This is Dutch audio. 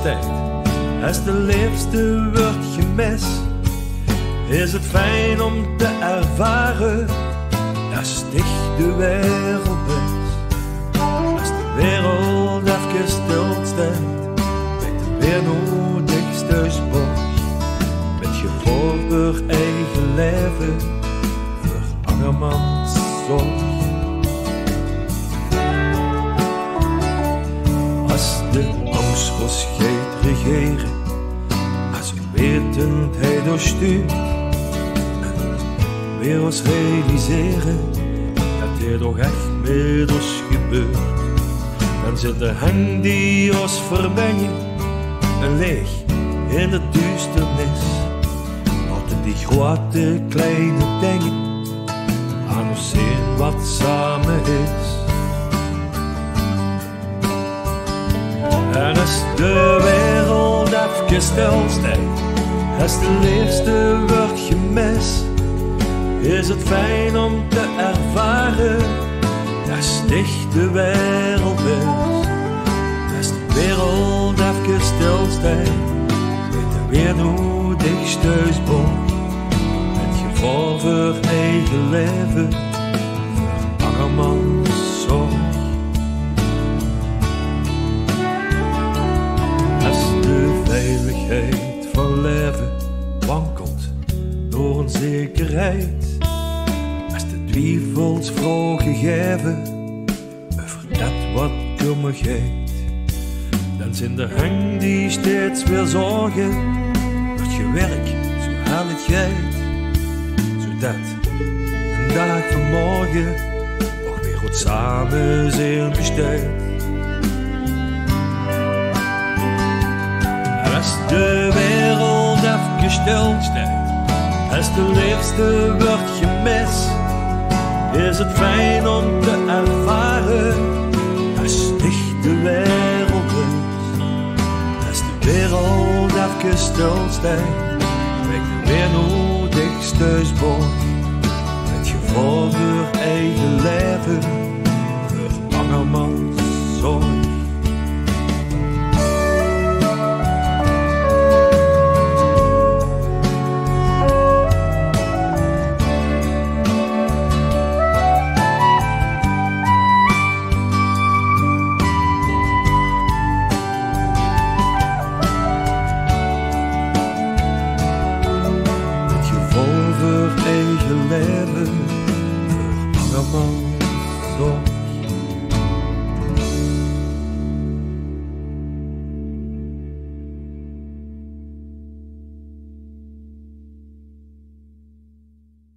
stilstaat, als de liefste wordt gemist, is het fijn om te ervaren dat sticht de wereld is. Als de wereld even stilstaat, met de weer nodig thuisbocht, met je voor eigen leven, voor andermans zorg. Als de angst was gaat regeren, als onwetendheid doorstuurt, en weer ons realiseren dat er toch echt met ons gebeurt, dan zit de hang die ons vermengen en leeg in de duisternis. Laten die grote kleine dingen aan ons zien wat samen is. En als de wereld even stilstaat, als de liefste wordt gemist, is het fijn om te ervaren dat sticht de wereld is. Als de wereld even stilstaat, weet er weer nodig thuisbocht, met gevoel voor eigen leven, voor andermans zorg. Veiligheid van leven wankelt door onzekerheid, als de twijfels vragen geven over dat wat komen gaat, dan zijn de hang die steeds weer zorgen, wordt je werk zo haal het geit, zodat een dag van morgen nog weer goed samen zijn besteed. Als de wereld even stilstaat, als de liefste wordt gemist, is het fijn om te ervaren dat sticht de wereld is. Als de wereld even stilstaat, wekt er weer nodig thuisbocht, met gevoel voor eigen leven, voor andermans zorg. Eigen leven, voor andermans zorg.